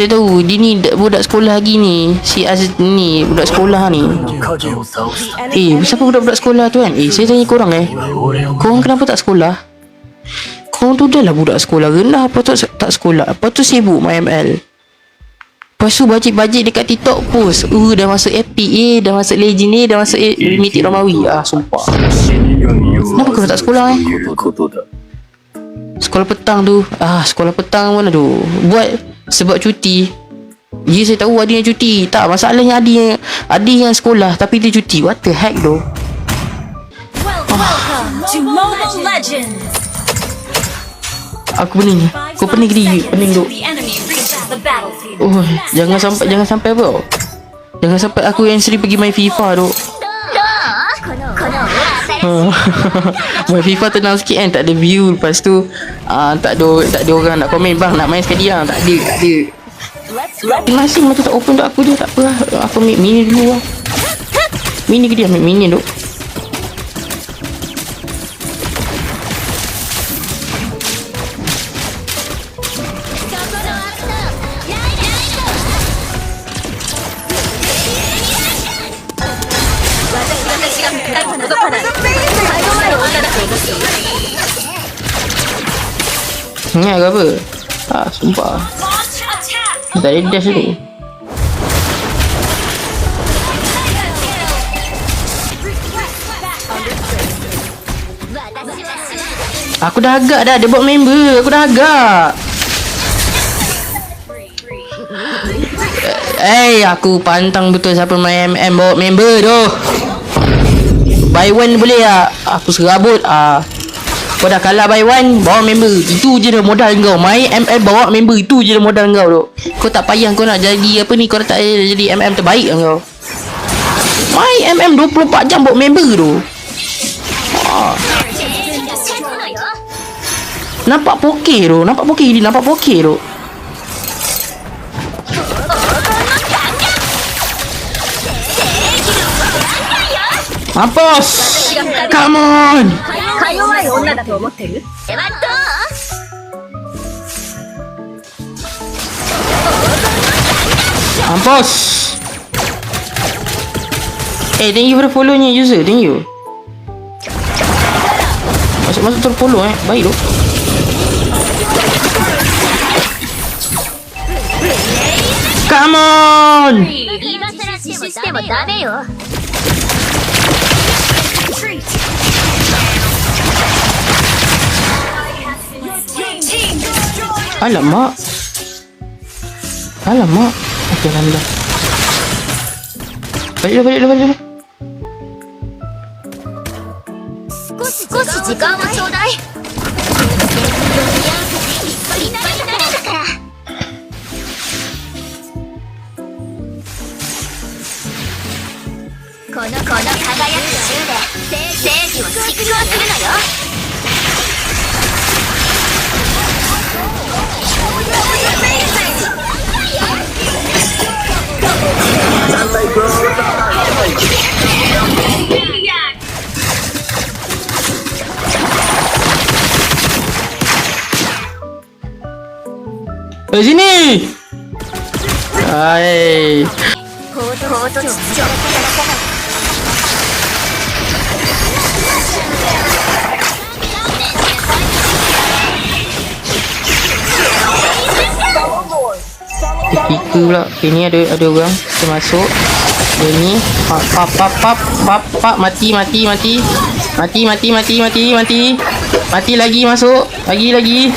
tak tahu. Dia ni budak sekolah lagi ni. Si ni budak sekolah ni. Siapa budak-budak sekolah tu kan? Saya tanya korang korang kenapa tak sekolah? Korang tu dah lah budak sekolah rendah, apa tu tak sekolah, apa tu sibuk main ML. Lepas tu bajet-bajet dekat TikTok post, dah masuk epic dah masuk legend dah masuk limited Romawi. Sumpah. Kenapa korang tak sekolah Sekolah petang tu. Sekolah petang mana tu buat sebab cuti. Ya, saya tahu ada yang cuti. Tak, masalahnya ada yang sekolah tapi dia cuti. What the heck tu? Welcome to Mobile Legends. Aku pening. Kau pening ke? Pening tu. Jangan sampai apa? Jangan sampai aku yang sering pergi main FIFA tu. Main FIFA tenang sikit kan, tak ada view. Lepas tu tak ada orang nak komen, bang nak main sekali lah. Tak ada. Masih macam tak open tu aku dia. Tak apa lah. Aku ambil mini dulu lah. Mini ke dia? Ambil mini tu. Ni ke apa? Sumpah. Tak ada dash tu. Aku dah agak dah. Dia buat member. Aku dah agak. Aku pantang betul siapa main MM bawa member tu. Buy one boleh tak? Aku serabut. Kau dah kalah buy one, bawa member. Itu je dah modal kau. Main MM bawa member, itu je dah modal kau tu. Kau tak payah kau nak jadi apa ni. Kau tak payah jadi MM terbaik kau. Main MM 24 jam bawa member tu. Nampak pokeh tu. Nampak pokeh tu. Mampus. Come on. Mampus. Thank you for the follow-nya user. Thank you. Masuk terfollow baik tu. Come on. Alamak. Okey, alhamdulillah. Balik dulu. 少し時間をちょうだい。この輝く銃で正義を実行するのよ。Sini. Hai. Kita pula. Ini ada orang. Kita masuk. Dia ni. Pap. Mati. Mati lagi masuk. Lagi.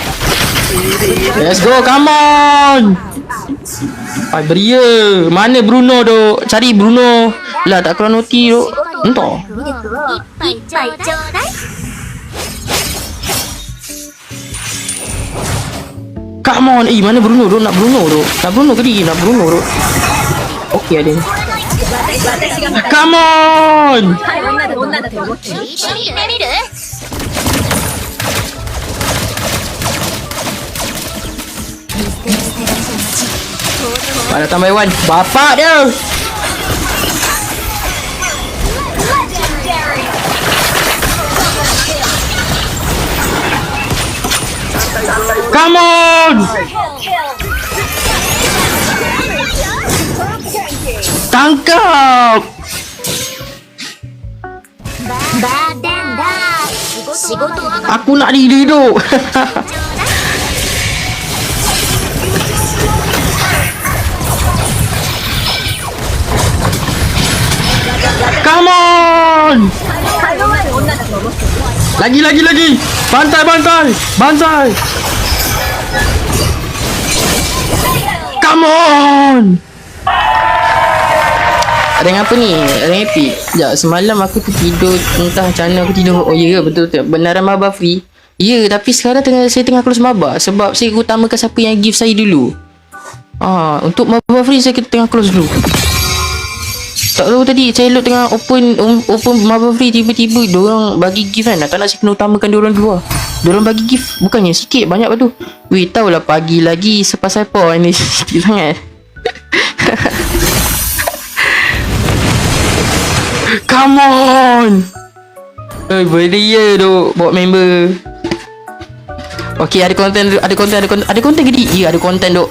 Let's go, come on. Beria. Mana Bruno tu? Cari Bruno. Lah tak keluar noti tu. Entah. Come on. Mana Bruno tu? Nak Bruno tu. Nak Bruno ke dia? Nak Bruno tu. Okey ada. Come on. Mana tambah one? Bapak dia. Come on. Tangkap! バーテンダー仕事は Aku nak duduk. Come on! Lagi. Bantai. Come on! Ada yang apa ni? Ada yang epic. Sekejap, semalam aku tertidur. Entah macam mana aku tidur. Oh ya, betul. Benaran Maba free. Ya, tapi sekarang saya tengah close Maba. Sebab saya utamakan siapa yang give saya dulu. Untuk Maba free saya tengah close dulu. Tak tahu tadi saya load tengah open Maba free, tiba-tiba diorang bagi gift kan. Tak nak saya kena utamakan diorang dulu lah. Diorang bagi gift bukannya sikit, banyak apa tu. Weh, tahulah pagi lagi sepasal point ni. Sikit sangat. Come on. Beria tu bawa member. Okey, ada konten gede. Ya, ada konten duk.